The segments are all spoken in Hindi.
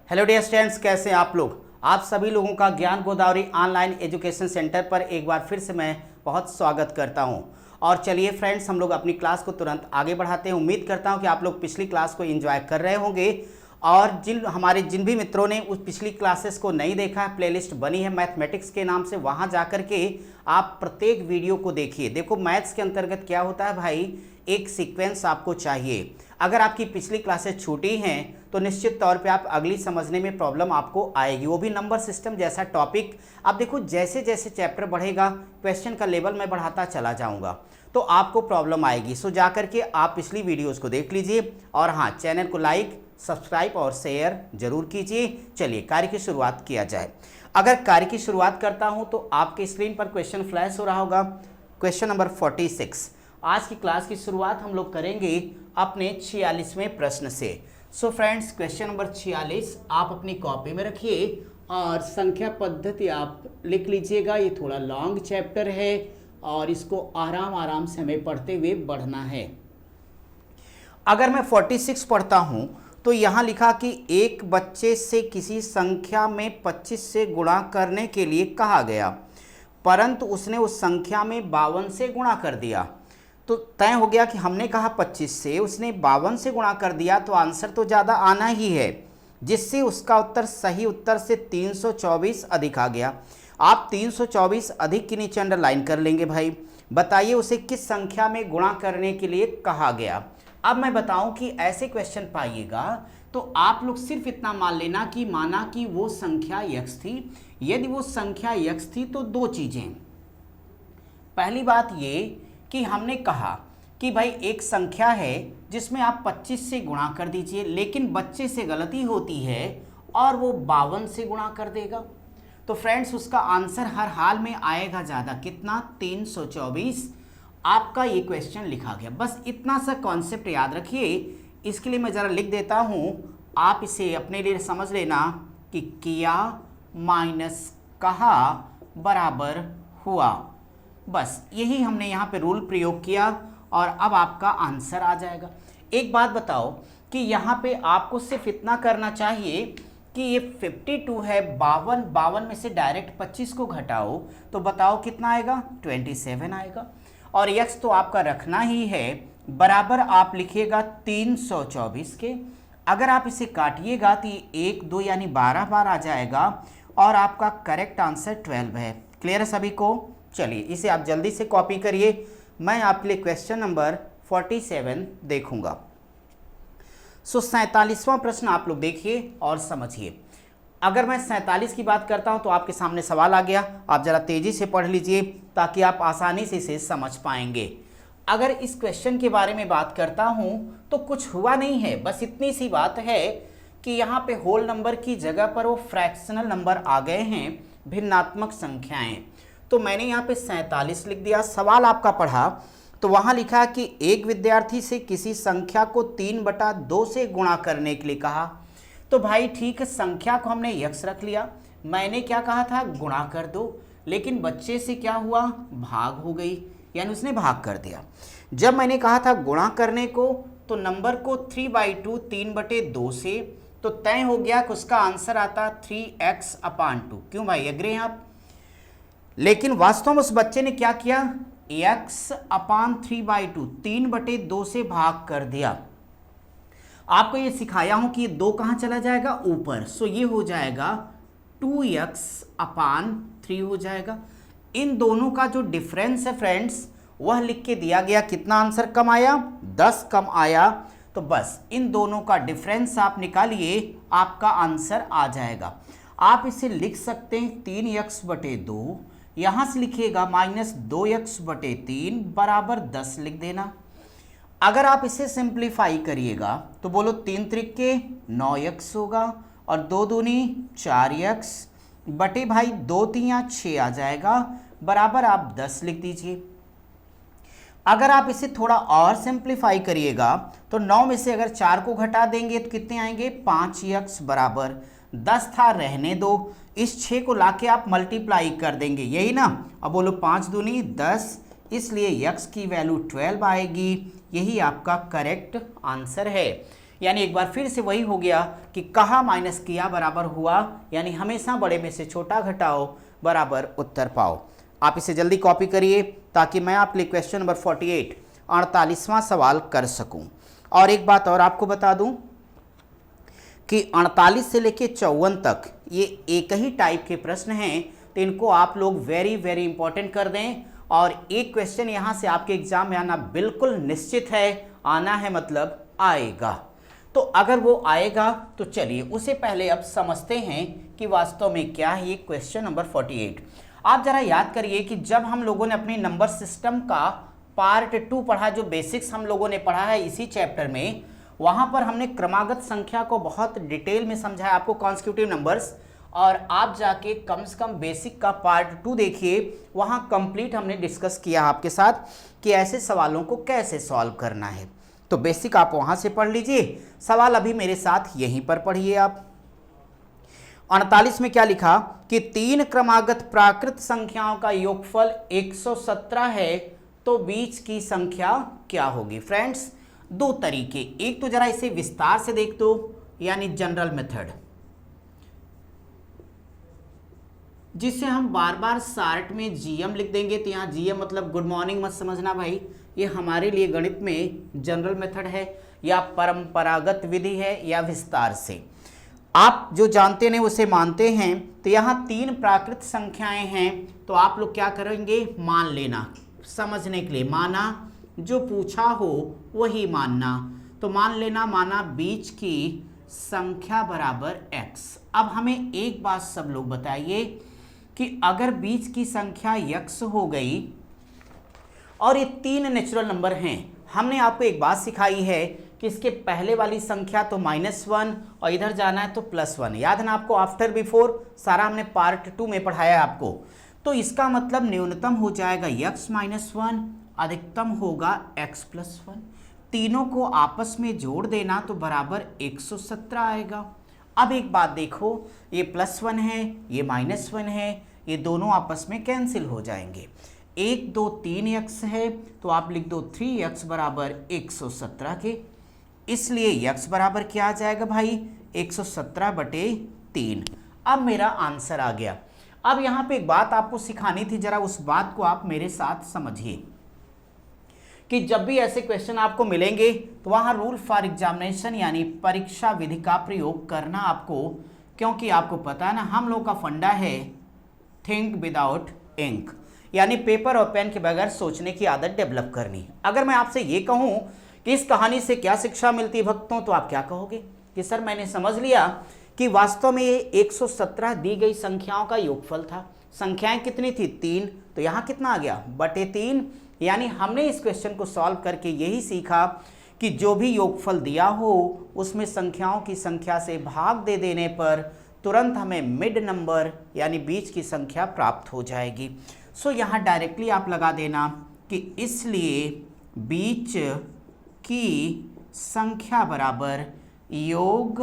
हेलो डियर स्टूडेंट्स, कैसे हैं आप लोग। आप सभी लोगों का ज्ञान गोदावरी ऑनलाइन एजुकेशन सेंटर पर एक बार फिर से मैं बहुत स्वागत करता हूं। और चलिए फ्रेंड्स, हम लोग अपनी क्लास को तुरंत आगे बढ़ाते हैं। उम्मीद करता हूं कि आप लोग पिछली क्लास को एंजॉय कर रहे होंगे और जिन भी मित्रों ने उस पिछली क्लासेस को नहीं देखा है, प्लेलिस्ट बनी है मैथमेटिक्स के नाम से, वहां जाकर के आप प्रत्येक वीडियो को देखिए। देखो, मैथ्स के अंतर्गत क्या होता है भाई, एक सीक्वेंस आपको चाहिए। अगर आपकी पिछली क्लासेस छूटी हैं तो निश्चित तौर पे आप अगली समझने में प्रॉब्लम आपको आएगी, वो भी नंबर सिस्टम जैसा टॉपिक। अब देखो, जैसे जैसे चैप्टर बढ़ेगा क्वेश्चन का लेवल मैं बढ़ाता चला जाऊंगा तो आपको प्रॉब्लम आएगी। सो जा करके आप पिछली वीडियोस को देख लीजिए और हाँ, चैनल को लाइक, सब्सक्राइब और शेयर जरूर कीजिए। चलिए कार्य की शुरुआत किया जाए। अगर कार्य की शुरुआत करता हूं तो आपके स्क्रीन पर क्वेश्चन फ्लैश हो रहा होगा। Question number 46। आज की क्लास की शुरुआत हम लोग करेंगे अपने 46वें प्रश्न से। सो फ्रेंड्स, क्वेश्चन नंबर 46 आप अपनी कॉपी में रखिए और संख्या पद्धति आप लिख लीजिएगा। ये थोड़ा लॉन्ग चैप्टर है और इसको आराम आराम से हमें पढ़ते हुए बढ़ना है। अगर मैं 46 पढ़ता हूं तो यहाँ लिखा कि एक बच्चे से किसी संख्या में 25 से गुणा करने के लिए कहा गया, परंतु उसने उस संख्या में 52 से गुणा कर दिया। तो तय हो गया कि हमने कहा 25 से, उसने 52 से गुणा कर दिया तो आंसर तो ज़्यादा आना ही है, जिससे उसका उत्तर सही उत्तर से 324 अधिक आ गया। आप 324 अधिक के नीचे अंडरलाइन कर लेंगे भाई। बताइए उसे किस संख्या में गुणा करने के लिए कहा गया। अब मैं बताऊं कि ऐसे क्वेश्चन पाइएगा तो आप लोग सिर्फ इतना मान लेना कि माना कि वो संख्या x थी। यदि वो संख्या x थी तो दो चीजें। पहली बात ये कि हमने कहा कि भाई एक संख्या है जिसमें आप 25 से गुणा कर दीजिए, लेकिन बच्चे से गलती होती है और वो 52 से गुणा कर देगा। तो फ्रेंड्स, उसका आंसर हर हाल में आएगा ज़्यादा, कितना, 324। आपका ये क्वेश्चन लिखा गया। बस इतना सा कॉन्सेप्ट याद रखिए। इसके लिए मैं ज़रा लिख देता हूँ, आप इसे अपने लिए समझ लेना कि किया माइनस कहा बराबर हुआ। बस यही हमने यहाँ पे रूल प्रयोग किया और अब आपका आंसर आ जाएगा। एक बात बताओ कि यहाँ पे आपको सिर्फ इतना करना चाहिए कि ये 52 है, 52 में से डायरेक्ट 25 को घटाओ तो बताओ कितना आएगा, 27 आएगा। और x तो आपका रखना ही है, बराबर आप लिखिएगा 324 के। अगर आप इसे काटिएगा तो ये 1 2 यानी 12 बार आ जाएगा और आपका करेक्ट आंसर 12 है। क्लियर है सभी को। चलिए इसे आप जल्दी से कॉपी करिए, मैं आपके लिए क्वेश्चन नंबर 47 देखूंगा। सो 47वां प्रश्न आप लोग देखिए और समझिए। अगर मैं 47 की बात करता हूं तो आपके सामने सवाल आ गया, आप जरा तेजी से पढ़ लीजिए ताकि आप आसानी से इसे समझ पाएंगे। अगर इस क्वेश्चन के बारे में बात करता हूं तो कुछ हुआ नहीं है, बस इतनी सी बात है कि यहाँ पे होल नंबर की जगह पर वो फ्रैक्शनल नंबर आ गए हैं, भिन्नात्मक संख्याएं। तो मैंने यहाँ पे 47 लिख दिया। सवाल आपका पढ़ा तो वहाँ लिखा कि एक विद्यार्थी से किसी संख्या को 3/2 से गुणा करने के लिए कहा। तो भाई ठीक है, संख्या को हमने x रख लिया। मैंने क्या कहा था, गुणा कर दो, लेकिन बच्चे से क्या हुआ, भाग हो गई, यानी उसने भाग कर दिया। जब मैंने कहा था गुणा करने को तो नंबर को 3/2 3/2 से, तो तय हो गया कि उसका आंसर आता 3x/2। क्यों भाई, एग्री हैं आप। लेकिन वास्तव में उस बच्चे ने क्या किया, x/3/2 3/2 से भाग कर दिया। आपको ये सिखाया हूं कि ये 2 कहां चला जाएगा, ऊपर। सो ये हो जाएगा 2x/3 हो जाएगा। इन दोनों का जो डिफरेंस है फ्रेंड्स, वह लिख के दिया गया। कितना आंसर कम आया, 10 कम आया। तो बस इन दोनों का डिफरेंस आप निकालिए, आपका आंसर आ जाएगा। आप इसे लिख सकते हैं 3x/2, यहां से लिखिएगा -2x/3 बराबर 10 लिख देना। अगर आप इसे सिंप्लीफाई करिएगा तो बोलो 3 त्रिके 9x होगा और 2 दूनी 4x बटे भाई 2 3 6 आ जाएगा, बराबर आप 10 लिख दीजिए। अगर आप इसे थोड़ा और सिंप्लीफाई करिएगा तो 9 में से अगर 4 को घटा देंगे तो कितने आएंगे, 5x बराबर 10 था, रहने दो। इस 6 को लाके आप मल्टीप्लाई कर देंगे, यही ना। अब बोलो 5 दूनी 10, इसलिए x की वैल्यू 12 आएगी। यही आपका करेक्ट आंसर है। यानी एक बार फिर से वही हो गया कि कहा माइनस किया बराबर हुआ, यानी हमेशा बड़े में से छोटा घटाओ बराबर उत्तर पाओ। आप इसे जल्दी कॉपी करिए ताकि मैं आपके लिए क्वेश्चन नंबर 48 48वां सवाल कर सकूं। और एक बात और आपको बता दूं कि 48 से लेके 54 तक ये एक ही टाइप के प्रश्न हैं, तो इनको आप लोग वेरी वेरी इंपॉर्टेंट कर दें। और एक क्वेश्चन यहाँ से आपके एग्जाम में आना बिल्कुल निश्चित है, आना है मतलब आएगा। तो अगर वो आएगा तो चलिए उसे पहले अब समझते हैं कि वास्तव में क्या है ये क्वेश्चन नंबर 48। आप जरा याद करिए कि जब हम लोगों ने अपनी नंबर सिस्टम का पार्ट 2 पढ़ा, जो बेसिक्स हम लोगों ने पढ़ा है इसी चैप्टर में, वहाँ पर हमने क्रमागत संख्या को बहुत डिटेल में समझाया आपको, कॉन्स्टिट्यूटिव नंबर्स। और आप जाके कम से कम बेसिक का पार्ट 2 देखिए, वहाँ कंप्लीट हमने डिस्कस किया आपके साथ कि ऐसे सवालों को कैसे सॉल्व करना है। तो बेसिक आप वहाँ से पढ़ लीजिए, सवाल अभी मेरे साथ यहीं पर पढ़िए आप। 48 में क्या लिखा कि 3 क्रमागत प्राकृत संख्याओं का योगफल 117 है, तो बीच की संख्या क्या होगी। फ्रेंड्स, दो तरीके, एक तो जरा इसे विस्तार से देख दो, यानी जनरल मेथड, जिसे हम बार बार शार्ट में जीएम लिख देंगे। तो यहाँ जीएम मतलब गुड मॉर्निंग मत समझना भाई, ये हमारे लिए गणित में जनरल मेथड है या परंपरागत विधि है या विस्तार से, आप जो जानते हैं उसे मानते हैं। तो यहाँ 3 प्राकृत संख्याएं हैं, तो आप लोग क्या करेंगे, मान लेना, समझने के लिए माना, जो पूछा हो वही मानना। तो मान लेना, माना बीच की संख्या बराबर x। अब हमें एक बात सब लोग बताइए कि अगर बीच की संख्या x हो गई और ये 3 नेचुरल नंबर हैं, हमने आपको एक बात सिखाई है कि इसके पहले वाली संख्या तो -1 और इधर जाना है तो +1, याद है ना आपको, आफ्टर बिफोर सारा हमने पार्ट 2 में पढ़ाया है आपको। तो इसका मतलब न्यूनतम हो जाएगा x - 1, अधिकतम होगा x + 1, तीनों को आपस में जोड़ देना तो बराबर 117 आएगा। अब एक बात देखो, ये +1 है, ये -1 है, ये दोनों आपस में कैंसिल हो जाएंगे। 1 2 3 x है, तो आप लिख दो 3x बराबर 117 के, इसलिए x बराबर क्या आ जाएगा भाई, 117/3। अब मेरा आंसर आ गया। अब यहाँ पे एक बात आपको सिखानी थी, जरा उस बात को आप मेरे साथ समझिए कि जब भी ऐसे क्वेश्चन आपको मिलेंगे तो वहाँ रूल फॉर एग्जामिनेशन यानी परीक्षा विधि का प्रयोग करना आपको, क्योंकि आपको पता है ना हम लोग का फंडा है थिंक विदाउट इंक, यानी पेपर और पेन के बगैर सोचने की आदत डेवलप करनी। अगर मैं आपसे ये कहूँ कि इस कहानी से क्या शिक्षा मिलती है भक्तों, तो आप क्या कहोगे कि सर मैंने समझ लिया कि वास्तव में ये 117 दी गई संख्याओं का योगफल था। संख्याएं कितनी थी, 3, तो यहाँ कितना आ गया, /3। यानी हमने इस क्वेश्चन को सॉल्व करके यही सीखा कि जो भी योगफल दिया हो उसमें संख्याओं की संख्या से भाग दे देने पर तुरंत हमें मिड नंबर यानी बीच की संख्या प्राप्त हो जाएगी। सो यहाँ डायरेक्टली आप लगा देना कि इसलिए बीच की संख्या बराबर योग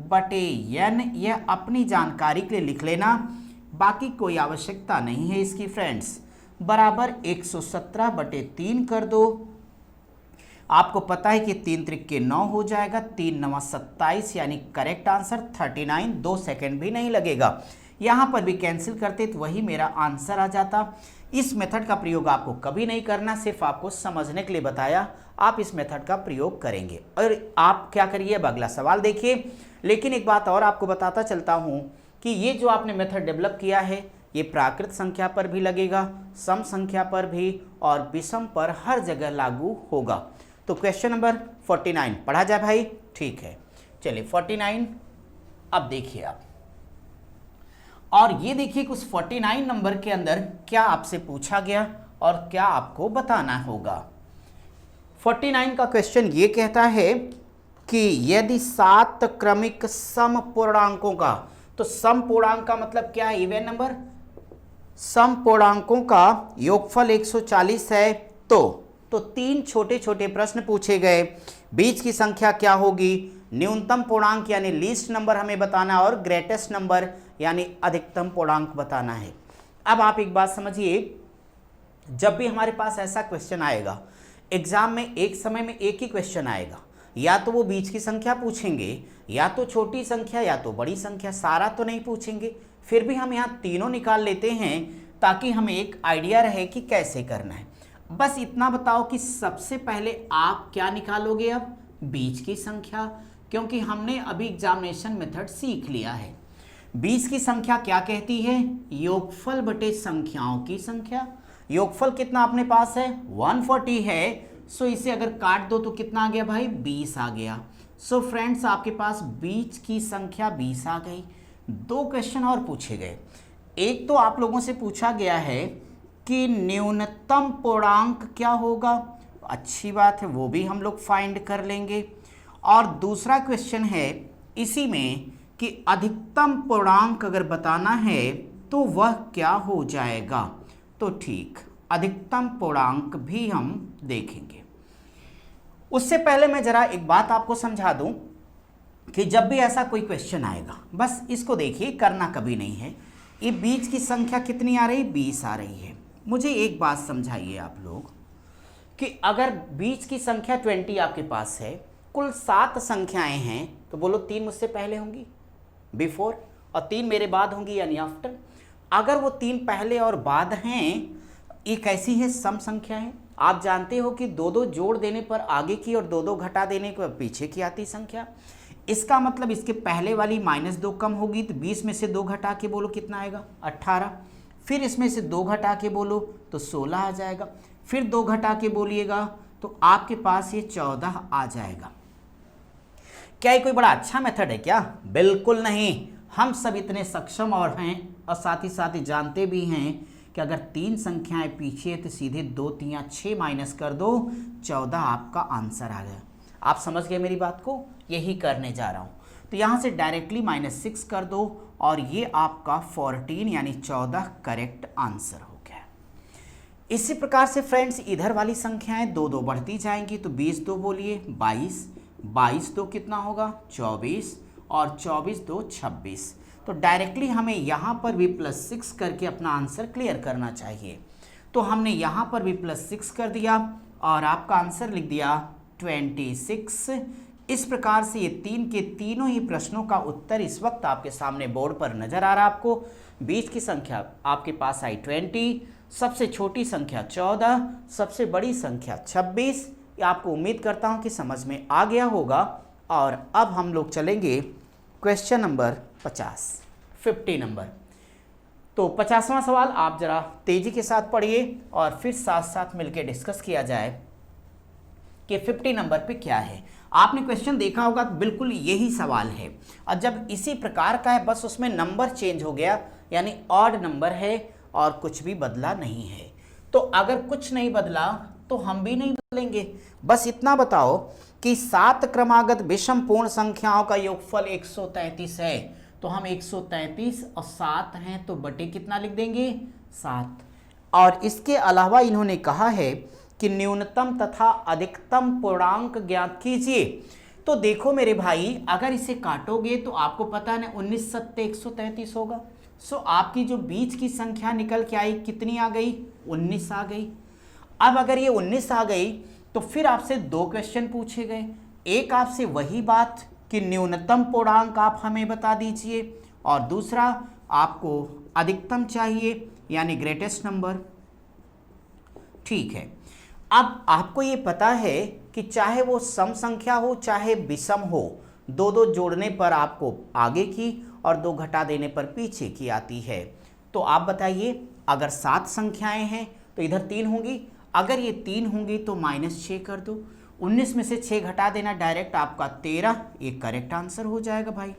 बटे n, यह अपनी जानकारी के लिए लिख लेना, बाकी कोई आवश्यकता नहीं है इसकी फ्रेंड्स, बराबर 117/3 कर दो। आपको पता है कि 3 त्रिक 9 हो जाएगा, 3 9 27, यानी करेक्ट आंसर 39, 2 सेकेंड भी नहीं लगेगा। यहाँ पर भी कैंसिल करते तो वही मेरा आंसर आ जाता। इस मेथड का प्रयोग आपको कभी नहीं करना, सिर्फ आपको समझने के लिए बताया, आप इस मेथड का प्रयोग करेंगे। और आप क्या करिए, अब अगला सवाल देखिए। लेकिन एक बात और आपको बताता चलता हूँ कि ये जो आपने मेथड डेवलप किया है ये प्राकृत संख्या पर भी लगेगा, सम संख्या पर भी और विषम पर हर जगह लागू होगा। तो क्वेश्चन नंबर 49 पढ़ा जाए भाई, ठीक है। चलिए 49 अब देखिए आप, और ये देखिए कि उस 49 नंबर के अंदर क्या आपसे पूछा गया और क्या आपको बताना होगा। 49 का क्वेश्चन ये कहता है कि यदि 7 क्रमिक सम पूर्णांकों का, तो सम पूर्णांक का मतलब क्या है, इवन नंबर, सम पूर्णांकों का योगफल 140 है, तो 3 छोटे छोटे प्रश्न पूछे गए। बीच की संख्या क्या होगी, न्यूनतम पूर्णांक यानी लीस्ट नंबर हमें बताना और ग्रेटेस्ट नंबर यानी अधिकतम पूर्णांक बताना है। अब आप एक बात समझिए, जब भी हमारे पास ऐसा क्वेश्चन आएगा एग्जाम में, एक समय में एक ही क्वेश्चन आएगा, या तो वो बीच की संख्या पूछेंगे, या तो छोटी संख्या, या तो बड़ी संख्या, सारा तो नहीं पूछेंगे। फिर भी हम यहाँ तीनों निकाल लेते हैं ताकि हमें एक आइडिया रहे कि कैसे करना है। बस इतना बताओ कि सबसे पहले आप क्या निकालोगे, अब बीच की संख्या, क्योंकि हमने अभी एग्जामिनेशन मेथड सीख लिया है। बीच की संख्या क्या कहती है, योगफल बटे संख्याओं की संख्या। योगफल कितना अपने पास है, 140 है। सो इसे अगर काट दो तो कितना आ गया भाई, 20 आ गया। सो फ्रेंड्स आपके पास बीच की संख्या 20 आ गई। दो क्वेश्चन और पूछे गए। एक तो आप लोगों से पूछा गया है कि न्यूनतम पूर्णांक क्या होगा, अच्छी बात है, वो भी हम लोग फाइंड कर लेंगे। और दूसरा क्वेश्चन है इसी में कि अधिकतम पूर्णांक अगर बताना है तो वह क्या हो जाएगा। तो ठीक, अधिकतम पूर्णांक भी हम देखेंगे। उससे पहले मैं जरा एक बात आपको समझा दूं कि जब भी ऐसा कोई क्वेश्चन आएगा, बस इसको देखिए, करना कभी नहीं है। ये बीच की संख्या कितनी आ रही, 20 आ रही है। मुझे एक बात समझाइए आप लोग कि अगर बीच की संख्या 20 आपके पास है, कुल 7 संख्याएं हैं, तो बोलो 3 मुझसे पहले होंगी, बिफोर, और 3 मेरे बाद होंगी यानी आफ्टर। अगर वो 3 पहले और बाद हैं, ये कैसी है, सम संख्या है। आप जानते हो कि 2-2 जोड़ देने पर आगे की और 2-2 घटा देने पर पीछे की आती संख्या। इसका मतलब इसके पहले वाली -2 कम होगी, तो 20 में से 2 घटा के बोलो कितना आएगा, 18। फिर इसमें से 2 घटा के बोलो तो 16 आ जाएगा। फिर 2 घटा के बोलिएगा तो आपके पास ये 14 आ जाएगा। क्या ये कोई बड़ा अच्छा मेथड है क्या? बिल्कुल नहीं। हम सब इतने सक्षम और हैं, और साथ ही जानते भी हैं कि अगर 3 संख्याएं पीछे है तो सीधे 2 3 6 माइनस कर दो, 14 आपका आंसर आ गया। आप समझ गए मेरी बात को? यही करने जा रहा हूँ। तो यहाँ से डायरेक्टली -6 कर दो और ये आपका 14 यानी 14 करेक्ट आंसर हो गया। इसी प्रकार से फ्रेंड्स इधर वाली संख्याएं 2-2 बढ़ती जाएंगी, तो 20 2 बोलिए 22, 22 2 कितना होगा 24, और 24 2 26। तो डायरेक्टली हमें यहाँ पर भी +6 करके अपना आंसर क्लियर करना चाहिए। तो हमने यहाँ पर भी +6 कर दिया और आपका आंसर लिख दिया 26। इस प्रकार से ये 3 के तीनों ही प्रश्नों का उत्तर इस वक्त आपके सामने बोर्ड पर नजर आ रहा है आपको। बीच की संख्या आपके पास आई 20, सबसे छोटी संख्या 14, सबसे बड़ी संख्या 26। आपको उम्मीद करता हूँ कि समझ में आ गया होगा। और अब हम लोग चलेंगे क्वेश्चन नंबर 50 नंबर। तो 50वां सवाल आप जरा तेजी के साथ पढ़िए और फिर साथ साथ मिलकर डिस्कस किया जाए कि 50 नंबर पे क्या है। आपने क्वेश्चन देखा होगा तो बिल्कुल यही सवाल है, और जब इसी प्रकार का है बस उसमें नंबर चेंज हो गया, यानी ऑड नंबर है और कुछ भी बदला नहीं है। तो अगर कुछ नहीं बदला तो हम भी नहीं बदलेंगे। बस इतना बताओ कि 7 क्रमागत विषम पूर्ण संख्याओं का योगफल 133 है, तो हम 133 और 7 हैं तो बटे कितना लिख देंगे 7। और इसके अलावा इन्होंने कहा है कि न्यूनतम तथा अधिकतम पूर्णांक ज्ञात कीजिए। तो देखो मेरे भाई, अगर इसे काटोगे तो आपको पता है ना 19 7 133 होगा। सो आपकी जो बीच की संख्या निकल के आई कितनी आ गई, 19 आ गई। अब अगर ये 19 आ गई तो फिर आपसे 2 क्वेश्चन पूछे गए। एक आपसे वही बात कि न्यूनतम पूर्णांक आप हमें बता दीजिए, और दूसरा आपको अधिकतम चाहिए यानी ग्रेटेस्ट नंबर। ठीक है, अब आपको ये पता है कि चाहे वो सम संख्या हो चाहे विषम हो, 2-2 जोड़ने पर आपको आगे की और 2 घटा देने पर पीछे की आती है। तो आप बताइए, अगर 7 संख्याएं हैं तो इधर 3 होंगी, अगर ये 3 होंगी तो -6 कर दो, 19 में से 6 घटा देना, डायरेक्ट आपका 13 एक करेक्ट आंसर हो जाएगा भाई।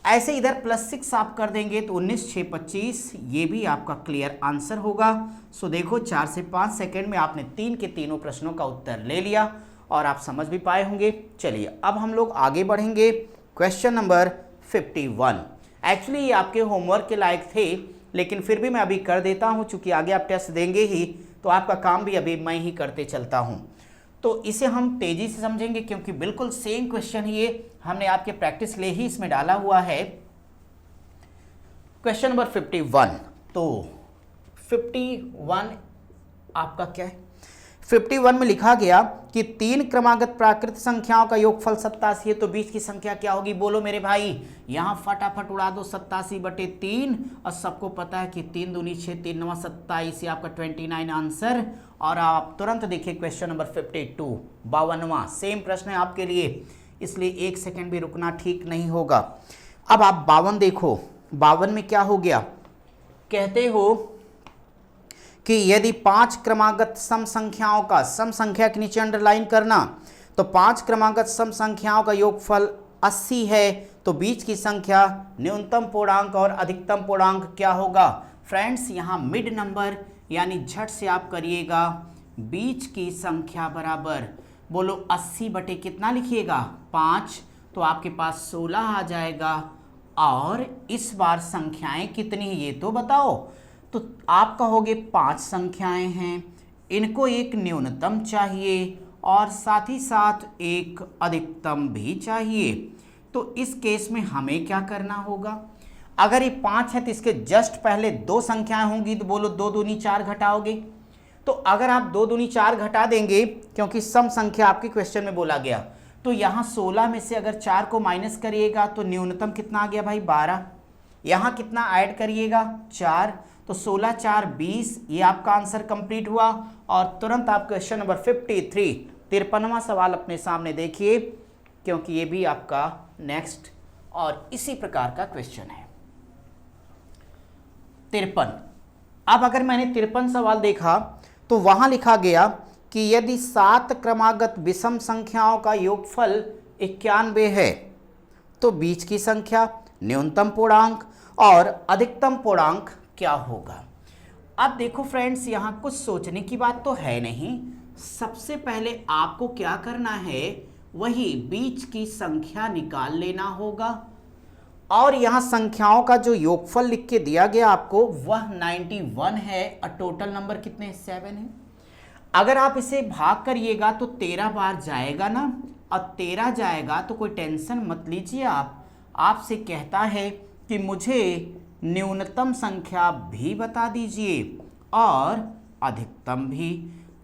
ऐसे इधर +6 आप कर देंगे तो 19 6 25, ये भी आपका क्लियर आंसर होगा। सो देखो 4 से 5 सेकेंड में आपने 3 के तीनों प्रश्नों का उत्तर ले लिया और आप समझ भी पाए होंगे। चलिए अब हम लोग आगे बढ़ेंगे। Question number 51। एक्चुअली ये आपके होमवर्क के लायक थे, लेकिन फिर भी मैं अभी कर देता हूँ, चूँकि आगे आप टेस्ट देंगे ही तो आपका काम भी अभी मैं ही करते चलता हूँ। तो इसे हम तेज़ी से समझेंगे क्योंकि बिल्कुल सेम क्वेश्चन ये हमने आपके प्रैक्टिस लिए ही इसमें डाला हुआ है। Question number 51। तो 51 आपका क्या है, 51 में लिखा गया कि 3 क्रमागत प्राकृत संख्याओं का योगफल 87 है, तो बीच की संख्या क्या होगी? बोलो मेरे भाई, यहां फटाफट उड़ा दो 87/3, और सबको पता है कि 3 दूनी 6, 3 9 27, ये आपका 29 आंसर। और आप तुरंत देखिए क्वेश्चन नंबर 52, 52वां सेम प्रश्न है आपके लिए, इसलिए 1 सेकेंड भी रुकना ठीक नहीं होगा। अब आप 52 देखो, 52 में क्या हो गया? कहते हो कि यदि 5 क्रमागत सम संख्याओं का, सम संख्या के नीचे अंडरलाइन करना, तो 5 क्रमागत सम संख्याओं का योगफल 80 है, तो बीच की संख्या, न्यूनतम पूर्णांक और अधिकतम पूर्णांक क्या होगा? फ्रेंड्स यहाँ मिड नंबर यानी झट से आप करिएगा, बीच की संख्या बराबर, बोलो 80 बटे कितना लिखिएगा? 5, तो आपके पास 16 आ जाएगा। और इस बार संख्याएं कितनी है ये तो बताओ। तो आप कहोगे 5 संख्याएं हैं, इनको एक न्यूनतम चाहिए और साथ ही साथ एक अधिकतम भी चाहिए। तो इस केस में हमें क्या करना होगा? अगर ये 5 है तो इसके जस्ट पहले 2 संख्याएं होंगी, तो बोलो 2 दूनी 4 घटाओगे। तो अगर आप 2 दूनी 4 घटा देंगे, क्योंकि सम संख्या आपके क्वेश्चन में बोला गया, तो यहाँ 16 में से अगर 4 को माइनस करिएगा तो न्यूनतम कितना आ गया भाई? 12। यहाँ कितना ऐड करिएगा? 4, तो 16 4 20, ये आपका आंसर कंप्लीट हुआ। और तुरंत आप क्वेश्चन नंबर 53, 53वां सवाल अपने सामने देखिए, क्योंकि ये भी आपका नेक्स्ट और इसी प्रकार का क्वेश्चन है। 53। अब अगर मैंने 53 सवाल देखा तो वहां लिखा गया कि यदि 7 क्रमागत विषम संख्याओं का योगफल 91 है, तो बीच की संख्या, न्यूनतम पूर्णांक और अधिकतम पूर्णांक क्या होगा? अब देखो फ्रेंड्स, यहां कुछ सोचने की बात तो है नहीं। सबसे पहले आपको क्या करना है, वही बीच की संख्या निकाल लेना होगा। और यहां संख्याओं का जो योगफल लिख के दिया गया आपको, वह 91 है और टोटल नंबर कितने? 7 है। अगर आप इसे भाग करिएगा तो 13 बार जाएगा ना, और 13 जाएगा तो कोई टेंशन मत लीजिए आप। आपसे कहता है कि मुझे न्यूनतम संख्या भी बता दीजिए और अधिकतम भी।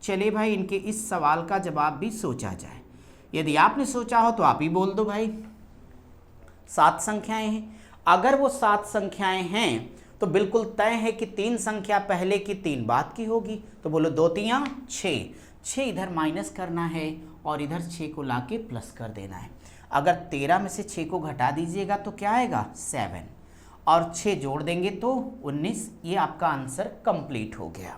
चलिए भाई, इनके इस सवाल का जवाब भी सोचा जाए। यदि आपने सोचा हो तो आप ही बोल दो भाई। 7 संख्याएं हैं, अगर वो 7 संख्याएं हैं तो बिल्कुल तय है कि 3 संख्या पहले की 3 बाद की होगी। तो बोलो 2 3 6, 6 इधर माइनस करना है और इधर 6 को लाके प्लस कर देना है। अगर 13 में से 6 को घटा दीजिएगा तो क्या आएगा? 7, और 6 जोड़ देंगे तो 19। ये आपका आंसर कंप्लीट हो गया।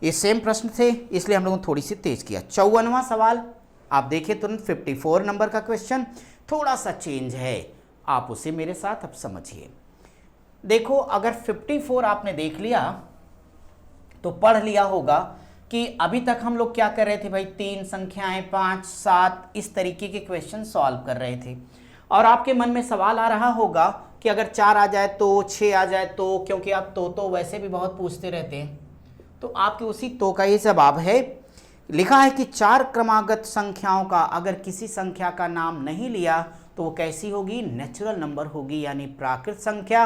ये सेम प्रश्न थे, इसलिए हम लोगों ने थोड़ी सी तेज किया। 54वां सवाल आप देखिए तुरंत, 54 नंबर का क्वेश्चन, थोड़ा सा चेंज है, आप उसे मेरे साथ अब समझिए। देखो, अगर 54 आपने देख लिया तो पढ़ लिया होगा कि अभी तक हम लोग क्या कर रहे थे भाई? 3 संख्याएं, 5 7, इस तरीके के क्वेश्चन सॉल्व कर रहे थे। और आपके मन में सवाल आ रहा होगा कि अगर 4 आ जाए तो, 6 आ जाए तो, क्योंकि आप तो वैसे भी बहुत पूछते रहते हैं। तो आपके उसी तो का ये जवाब है। लिखा है कि 4 क्रमागत संख्याओं का अगर किसी संख्या का नाम नहीं लिया तो वो कैसी होगी? नेचुरल नंबर होगी, यानी प्राकृत संख्या।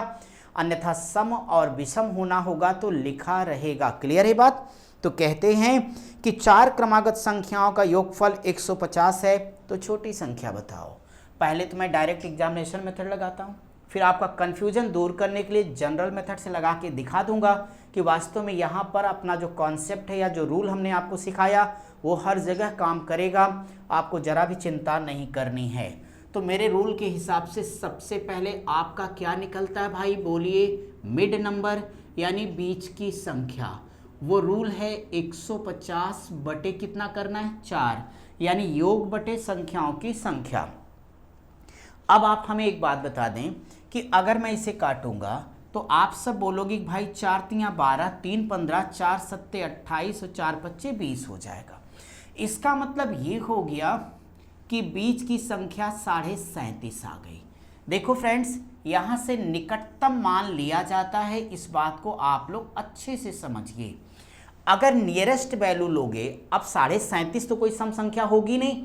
अन्यथा सम और विषम होना होगा तो लिखा रहेगा। क्लियर है बात? तो कहते हैं कि 4 क्रमागत संख्याओं का योगफल 150 है, तो छोटी संख्या बताओ। पहले तो मैं डायरेक्ट एग्जामिनेशन मेथड लगाता हूँ, फिर आपका कन्फ्यूजन दूर करने के लिए जनरल मेथड से लगा के दिखा दूंगा कि वास्तव में यहाँ पर अपना जो कॉन्सेप्ट है या जो रूल हमने आपको सिखाया वो हर जगह काम करेगा, आपको ज़रा भी चिंता नहीं करनी है। तो मेरे रूल के हिसाब से सबसे पहले आपका क्या निकलता है भाई? बोलिए, मिड नंबर यानी बीच की संख्या। वो रूल है 150 बटे कितना करना है? 4, यानी योग बटे संख्याओं की संख्या। अब आप हमें एक बात बता दें कि अगर मैं इसे काटूंगा तो आप सब बोलोगे भाई 4 3 12, 3 15, 4 7 28 और 4 25 20 हो जाएगा। इसका मतलब ये हो गया कि बीच की संख्या 37.5 आ गई। देखो फ्रेंड्स, यहाँ से निकटतम मान लिया जाता है, इस बात को आप लोग अच्छे से समझिए। अगर नियरेस्ट वैल्यू लोगे, अब 37.5 तो कोई सम संख्या होगी नहीं,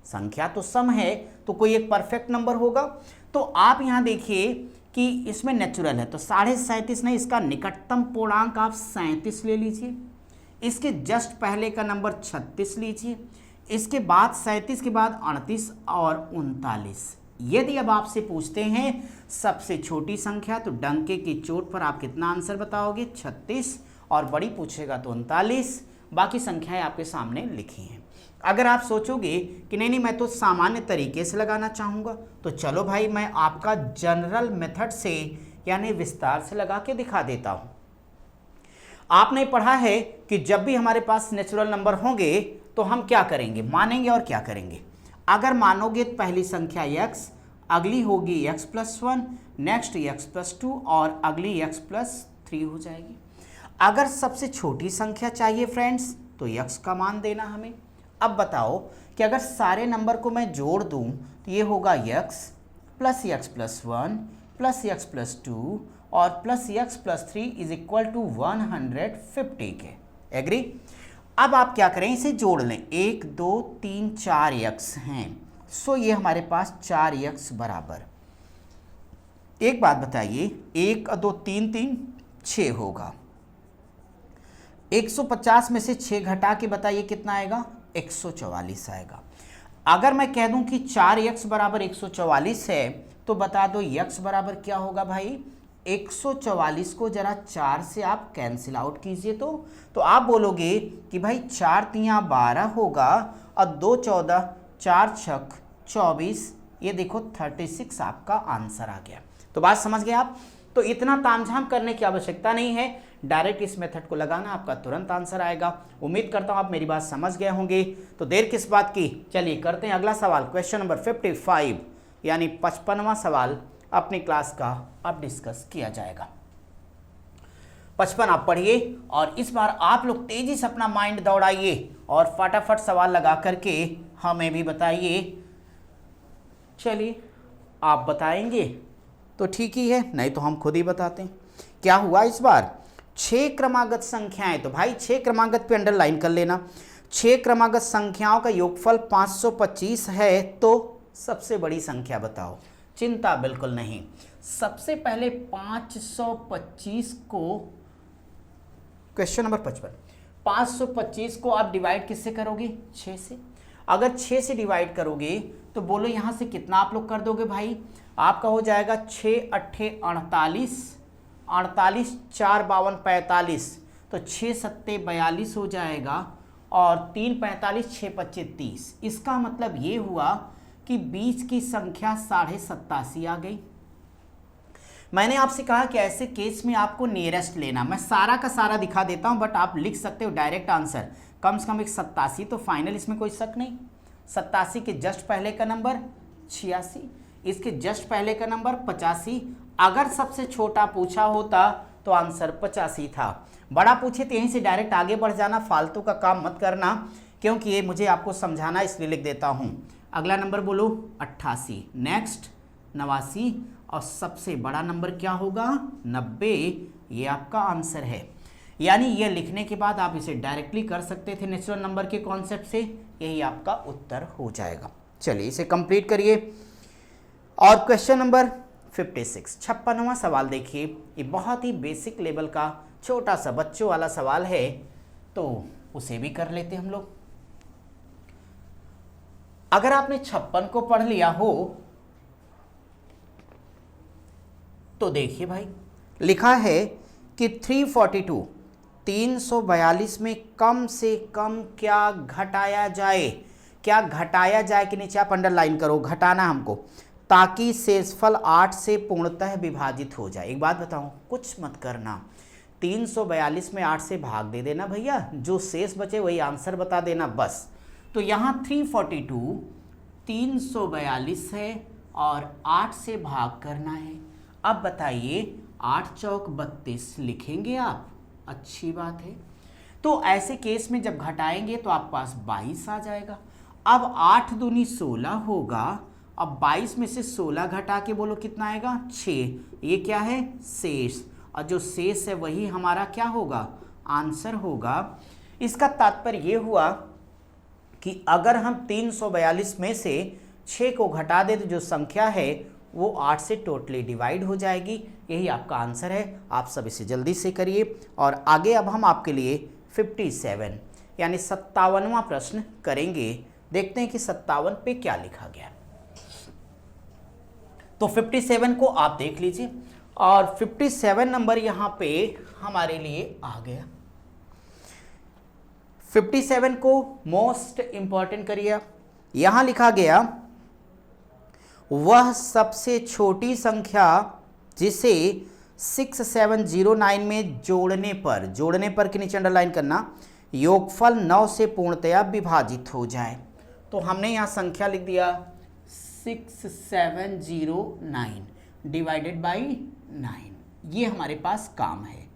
संख्या तो सम है, तो कोई एक परफेक्ट नंबर होगा। तो आप यहाँ देखिए कि इसमें नेचुरल है, तो 37.5 नहीं, इसका निकटतम पूर्णांक आप 37 ले लीजिए। इसके जस्ट पहले का नंबर 36 लीजिए, इसके बाद 37 के बाद 38 और 39। यदि अब आपसे पूछते हैं सबसे छोटी संख्या, तो डंके की चोट पर आप कितना आंसर बताओगे? 36, और बड़ी पूछेगा तो 39। बाकी संख्याएं आपके सामने लिखी हैं। अगर आप सोचोगे कि नहीं मैं तो सामान्य तरीके से लगाना चाहूँगा, तो चलो भाई मैं आपका जनरल मेथड से यानी विस्तार से लगा के दिखा देता हूँ। आपने पढ़ा है कि जब भी हमारे पास नेचुरल नंबर होंगे तो हम क्या करेंगे, मानेंगे और क्या करेंगे। अगर मानोगे तो पहली संख्या x, अगली होगी x+1, नेक्स्ट x+2 और अगली x+3 हो जाएगी। अगर सबसे छोटी संख्या चाहिए फ्रेंड्स तो x का मान देना हमें। अब बताओ कि अगर सारे नंबर को मैं जोड़ दूं तो ये होगा x plus x+1 plus x+2 और plus x+3 is equal to 150 के। एग्री? अब आप क्या करें, इसे जोड़ लें। 1 2 3 4 x हैं, सो ये हमारे पास 4x बराबर। एक बात बताइए, 1 2 3 3 6 होगा। 150 में से 6 घटा के बताइए कितना आएगा? 144 आएगा। अगर मैं कह दूं कि 4x बराबर 144 है तो बता दो x बराबर क्या होगा भाई? 144 को जरा 4 से आप कैंसिल आउट कीजिए तो आप बोलोगे कि भाई 4 तियाँ 12 होगा और 2 14, 4 छक 24, ये देखो 36 आपका आंसर आ गया। तो बात समझ गए आप? तो इतना तामझाम करने की आवश्यकता नहीं है, डायरेक्ट इस मेथड को लगाना, आपका तुरंत आंसर आएगा। उम्मीद करता हूं आप मेरी बात समझ गए होंगे। तो देर किस बात की, चलिए करते हैं अगला सवाल। क्वेश्चन नंबर 55 यानी 55वां सवाल अपनी क्लास का अब डिस्कस किया जाएगा। 55 आप पढ़िए और इस बार आप लोग तेजी से अपना माइंड दौड़ाइए और फटाफट सवाल लगा करके हमें भी बताइए। चलिए आप बताएंगे तो ठीक ही है, नहीं तो हम खुद ही बताते हैं। क्या हुआ इस बार? 6 क्रमागत संख्याएं, तो भाई 6 क्रमागत पे अंडरलाइन कर लेना। 6 क्रमागत संख्याओं का योगफल 525 है, तो सबसे बड़ी संख्या बताओ। चिंता बिल्कुल नहीं, सबसे पहले 525 को, क्वेश्चन नंबर 55, 525 को आप डिवाइड किससे करोगे? 6 से। अगर 6 से डिवाइड करोगे तो बोलो यहाँ से कितना आप लोग कर दोगे भाई? आपका हो जाएगा 6 अट्ठे 48, 48 4 52 45, तो 6 सत्ते 42 हो जाएगा और 3 45 6 25 30। इसका मतलब ये हुआ कि बीच की संख्या 87.5 आ गई। मैंने आपसे कहा कि ऐसे केस में आपको नियरेस्ट लेना, मैं सारा का सारा दिखा देता हूं बट आप लिख सकते हो डायरेक्ट आंसर। कम से कम एक 87 तो फाइनल, इसमें कोई शक नहीं। 87 के जस्ट पहले का नंबर 86, इसके जस्ट पहले का नंबर 85। अगर सबसे छोटा पूछा होता तो आंसर 85 था। बड़ा पूछे तो यहीं से डायरेक्ट आगे बढ़ जाना, फालतू का काम मत करना, क्योंकि ये मुझे आपको समझाना इसलिए लिख देता हूँ। अगला नंबर बोलो 88, नेक्स्ट 89 और सबसे बड़ा नंबर क्या होगा? 90। ये आपका आंसर है। यानी ये लिखने के बाद आप इसे डायरेक्टली कर सकते थे नेचुरल नंबर के कॉन्सेप्ट से, यही आपका उत्तर हो जाएगा। चलिए इसे कंप्लीट करिए। और क्वेश्चन नंबर 56, 56वां सवाल देखिए। ये बहुत ही बेसिक लेवल का छोटा सा बच्चों वाला सवाल है, तो उसे भी कर लेते हम लोग। अगर आपने 56 को पढ़ लिया हो तो देखिए भाई, लिखा है कि 342 में कम से कम क्या घटाया जाए। क्या घटाया जाए के नीचे आप अंडरलाइन करो, घटाना हमको, ताकि शेषफल 8 से पूर्णतः विभाजित हो जाए। एक बात बताऊं, कुछ मत करना, 342 में 8 से भाग दे देना भैया, जो शेष बचे वही आंसर बता देना बस। तो यहाँ 342 342 है और 8 से भाग करना है। अब बताइए 8 चौक 32 लिखेंगे आप? अच्छी बात है। तो ऐसे केस में जब घटाएंगे तो आप पास 22 आ जाएगा। अब 8 दूनी 16 होगा। अब 22 में से 16 घटा के बोलो कितना आएगा? 6। ये क्या है? शेष। और जो शेष है वही हमारा क्या होगा? आंसर होगा। इसका तात्पर्य ये हुआ कि अगर हम 342 में से 6 को घटा दे तो जो संख्या है वो 8 से टोटली डिवाइड हो जाएगी। यही आपका आंसर है। आप सब इसे जल्दी से करिए और आगे अब हम आपके लिए 57, यानी 57वां प्रश्न करेंगे। देखते हैं कि 57 पे क्या लिखा गया। तो 57 को आप देख लीजिए और 57 नंबर यहाँ पे हमारे लिए आ गया। 57 को मोस्ट इंपॉर्टेंट करिए। यहां लिखा गया वह सबसे छोटी संख्या जिसे 6709 में जोड़ने पर के नीचे अंडरलाइन करना योगफल 9 से पूर्णतया विभाजित हो जाए। तो हमने यहां संख्या लिख दिया 6709 डिवाइडेड बाई 9, ये हमारे पास काम है।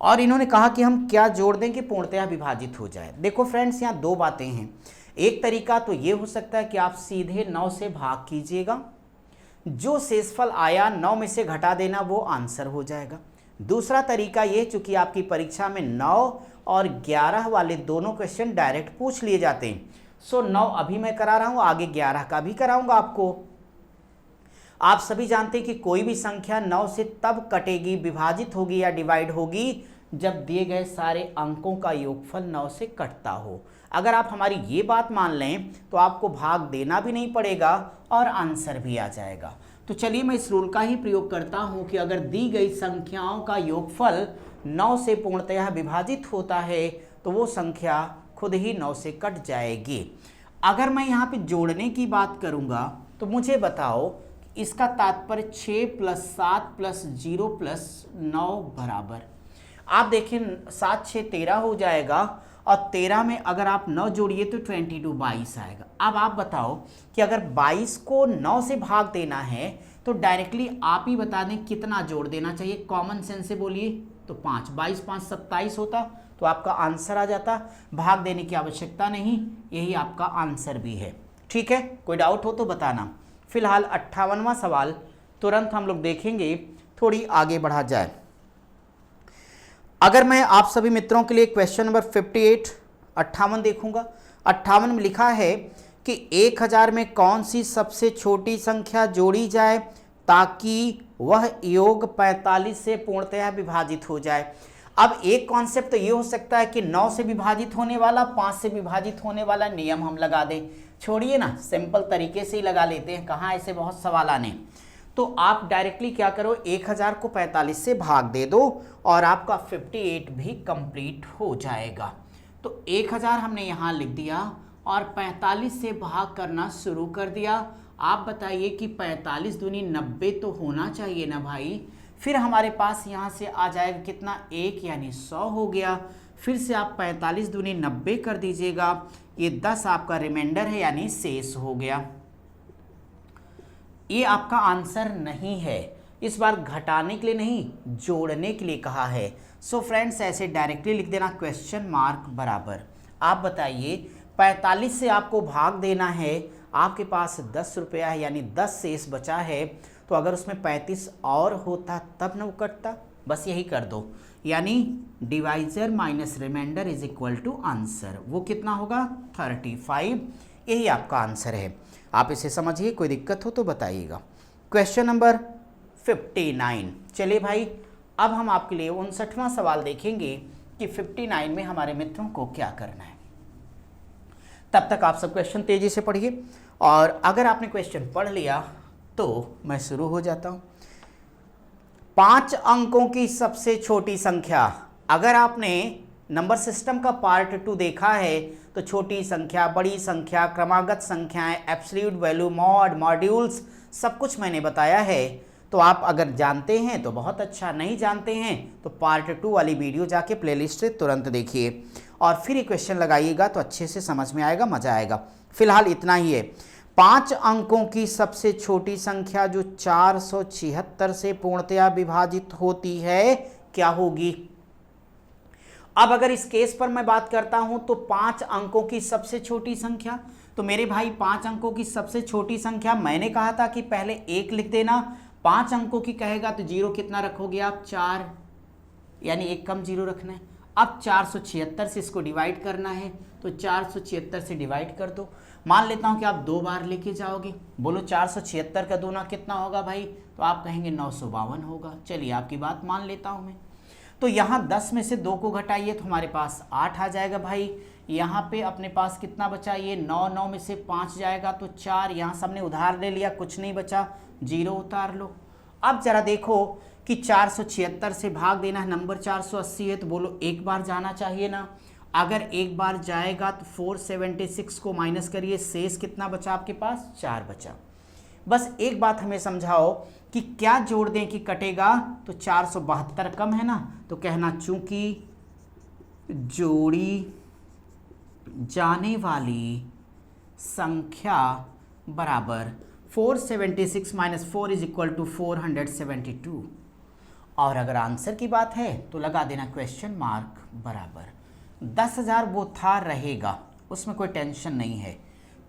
और इन्होंने कहा कि हम क्या जोड़ दें कि पूर्णतया विभाजित हो जाए। देखो फ्रेंड्स, यहाँ दो बातें हैं। एक तरीका तो ये हो सकता है कि आप सीधे 9 से भाग कीजिएगा, जो शेषफल आया 9 में से घटा देना, वो आंसर हो जाएगा। दूसरा तरीका ये, चूंकि आपकी परीक्षा में 9 और 11 वाले दोनों क्वेश्चन डायरेक्ट पूछ लिए जाते हैं, सो 9 अभी मैं करा रहा हूँ, आगे 11 का भी कराऊंगा आपको। आप सभी जानते हैं कि कोई भी संख्या 9 से तब कटेगी, विभाजित होगी या डिवाइड होगी, जब दिए गए सारे अंकों का योगफल 9 से कटता हो। अगर आप हमारी ये बात मान लें तो आपको भाग देना भी नहीं पड़ेगा और आंसर भी आ जाएगा। तो चलिए मैं इस रूल का ही प्रयोग करता हूं कि अगर दी गई संख्याओं का योगफल 9 से पूर्णतः विभाजित होता है तो वो संख्या खुद ही 9 से कट जाएगी। अगर मैं यहाँ पे जोड़ने की बात करूँगा तो मुझे बताओ इसका तात्पर्य 6 + 7 + 0 + 9 बराबर, आप देखें 7 6 13 हो जाएगा और 13 में अगर आप 9 जोड़िए तो 22 22 आएगा। अब आप बताओ कि अगर 22 को 9 से भाग देना है तो डायरेक्टली आप ही बता दें कितना जोड़ देना चाहिए, कॉमन सेंस से बोलिए तो 5, 22 5 27 होता तो आपका आंसर आ जाता। भाग देने की आवश्यकता नहीं, यही आपका आंसर भी है। ठीक है, कोई डाउट हो तो बताना। फिलहाल 58वां सवाल तुरंत हम लोग देखेंगे, थोड़ी आगे बढ़ा जाए। अगर मैं आप सभी मित्रों के लिए क्वेश्चन नंबर 58 देखूंगा। 58 में लिखा है कि 1000 में कौन सी सबसे छोटी संख्या जोड़ी जाए ताकि वह योग 45 से पूर्णतः विभाजित हो जाए। अब एक कॉन्सेप्ट तो ये हो सकता है कि 9 से विभाजित होने वाला, 5 से विभाजित होने वाला नियम हम लगा दें। छोड़िए ना, सिंपल तरीके से ही लगा लेते हैं, कहाँ ऐसे बहुत सवाल आने। तो आप डायरेक्टली क्या करो, 1000 को 45 से भाग दे दो और आपका 58 भी कंप्लीट हो जाएगा। तो 1000 हमने यहाँ लिख दिया और 45 से भाग करना शुरू कर दिया। आप बताइए कि 45 दूनी 90 तो होना चाहिए ना भाई। फिर हमारे पास यहाँ से आ जाएगा कितना, 1 यानी 100 हो गया। फिर से आप 45 दूनी 90 कर दीजिएगा, ये 10 आपका रिमाइंडर है यानी शेष हो गया। ये आपका आंसर नहीं है, इस बार घटाने के लिए नहीं, जोड़ने के लिए कहा है। सो फ्रेंड्स, ऐसे डायरेक्टली लिख देना क्वेश्चन मार्क बराबर। आप बताइए 45 से आपको भाग देना है, आपके पास 10 रुपया है यानी 10 शेष बचा है, तो अगर उसमें 35 और होता तब न वो कटता, बस यही कर दो, यानी divisor minus remainder is equal to answer. वो कितना होगा, 35। यही आपका आंसर है। आप इसे समझिए, कोई दिक्कत हो तो बताइएगा। Question number 59। चलिए भाई, अब हम आपके लिए 59वां सवाल देखेंगे कि 59 में हमारे मित्रों को क्या करना है। तब तक आप सब क्वेश्चन तेजी से पढ़िए, और अगर आपने क्वेश्चन पढ़ लिया तो मैं शुरू हो जाता हूं। 5 अंकों की सबसे छोटी संख्या। अगर आपने नंबर सिस्टम का पार्ट 2 देखा है तो छोटी संख्या, बड़ी संख्या, क्रमागत संख्याएं, एब्सोल्यूट वैल्यू, मॉड, मॉड्यूल्स, सब कुछ मैंने बताया है। तो आप अगर जानते हैं तो बहुत अच्छा, नहीं जानते हैं तो पार्ट 2 वाली वीडियो जाके प्लेलिस्ट से तुरंत देखिए और फिर ये क्वेश्चन लगाइएगा तो अच्छे से समझ में आएगा, मजा आएगा। फिलहाल इतना ही है। 5 अंकों की सबसे छोटी संख्या जो 476 से पूर्णतया विभाजित होती है क्या होगी। अब अगर इस केस पर मैं बात करता हूं तो 5 अंकों की सबसे छोटी संख्या, तो मेरे भाई 5 अंकों की सबसे छोटी संख्या, मैंने कहा था कि पहले 1 लिख देना। 5 अंकों की कहेगा तो 0 कितना रखोगे आप, 4, यानी 1 कम 0 रखना है। अब 476 से इसको डिवाइड करना है, तो 476 से डिवाइड कर दो। मान लेता हूं कि आप 2 बार लेके जाओगे, बोलो 476 का दूना कितना होगा भाई, तो आप कहेंगे 952 होगा। चलिए आपकी बात मान लेता हूं मैं। तो यहाँ 10 में से 2 को घटाइए तो हमारे पास 8 आ जाएगा भाई। यहाँ पे अपने पास कितना बचा, ये 9, 9 में से 5 जाएगा तो 4, यहाँ से हमने उधार ले लिया, कुछ नहीं बचा, 0 उतार लो। अब जरा देखो कि 476 से भाग देना है, नंबर 480 है, तो बोलो एक बार जाना चाहिए ना। अगर एक बार जाएगा तो 476 को माइनस करिए, शेष कितना बचा आपके पास, 4 बचा। बस एक बात हमें समझाओ कि क्या जोड़ दें कि कटेगा, तो 472 कम है ना, तो कहना चूंकि जोड़ी जाने वाली संख्या बराबर 476 माइनस 4 इज इक्वल टू 472। और अगर आंसर की बात है तो लगा देना क्वेश्चन मार्क बराबर 10,000 वो था रहेगा, उसमें कोई टेंशन नहीं है।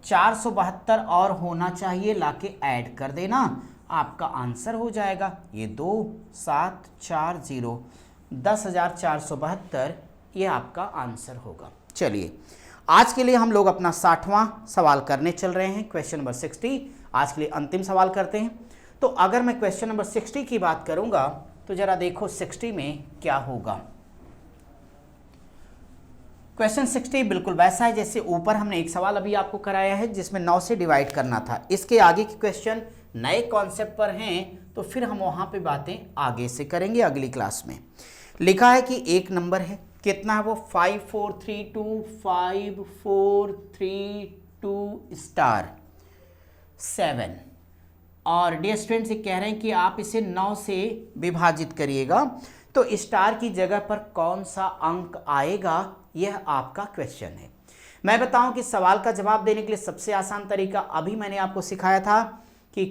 472 और होना चाहिए, लाके ऐड कर देना, आपका आंसर हो जाएगा ये 2740, 10,472 ये आपका आंसर होगा। चलिए आज के लिए हम लोग अपना 60वां सवाल करने चल रहे हैं, क्वेश्चन नंबर 60। आज के लिए अंतिम सवाल करते हैं। तो अगर मैं क्वेश्चन नंबर 60 की बात करूंगा तो जरा देखो 60 में क्या होगा। क्वेश्चन 60 बिल्कुल वैसा है जैसे ऊपर हमने एक सवाल अभी आपको कराया है जिसमें 9 से डिवाइड करना था। इसके आगे के क्वेश्चन नए कॉन्सेप्ट पर हैं तो फिर हम वहां पे बातें आगे से करेंगे अगली क्लास में। लिखा है कि एक नंबर है, कितना है वो, 5432 स्टार 7। और डियर स्टूडेंट्स ये कह रहे हैं कि आप इसे 9 से विभाजित करिएगा, तो स्टार की जगह पर कौन सा अंक आएगा, यह आपका क्वेश्चन है। मैं बताऊं कि सवाल का जवाब देने के लिए सबसे आसान तरीका अभी मैंने आपको सिखाया था कि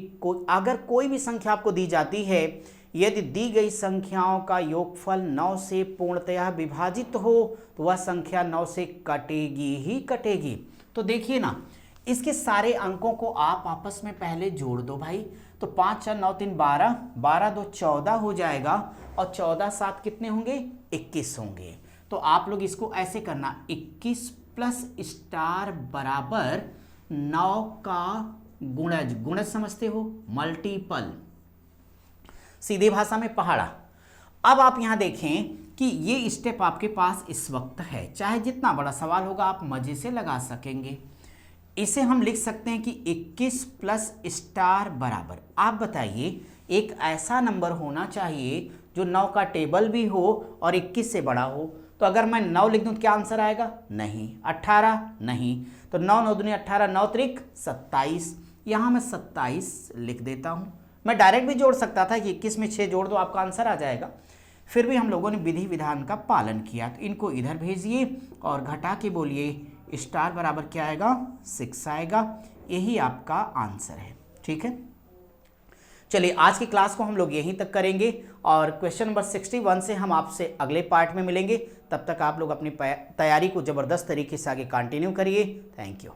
अगर कोई भी संख्या आपको दी जाती है, यदि दी गई संख्याओं का योगफल 9 से पूर्णतः विभाजित हो तो वह संख्या 9 से कटेगी ही कटेगी। तो देखिए ना, इसके सारे अंकों को आप आपस में पहले जोड़ दो भाई। तो 5 4 9 3 12, 12 2 14 हो जाएगा, और 14 7 कितने होंगे, 21 होंगे। तो आप लोग इसको ऐसे करना, 21 प्लस स्टार बराबर 9 का गुणज, गुणज समझते हो, मल्टीपल, सीधी भाषा में पहाड़ा। अब आप यहां देखें कि ये स्टेप आपके पास इस वक्त है, चाहे जितना बड़ा सवाल होगा आप मजे से लगा सकेंगे। इसे हम लिख सकते हैं कि 21 प्लस स्टार बराबर, आप बताइए एक ऐसा नंबर होना चाहिए जो 9 का टेबल भी हो और 21 से बड़ा हो। तो अगर मैं 9 लिख दूं तो क्या आंसर आएगा, नहीं। 18 नहीं, तो 9 9 दूनी 18, 9 त्रिक 27, यहां मैं 27 लिख देता हूं। मैं डायरेक्ट भी जोड़ सकता था कि 21 में 6 जोड़ दो आपका आंसर आ जाएगा, फिर भी हम लोगों ने विधि विधान का पालन किया। तो इनको इधर भेजिए और घटा के बोलिए स्टार बराबर क्या आएगा, 6 आएगा। यही आपका आंसर है, ठीक है। चलिए आज की क्लास को हम लोग यहीं तक करेंगे और क्वेश्चन नंबर 61 से हम आपसे अगले पार्ट में मिलेंगे। तब तक आप लोग अपनी तैयारी को ज़बरदस्त तरीके से आगे कंटिन्यू करिए। Thank you.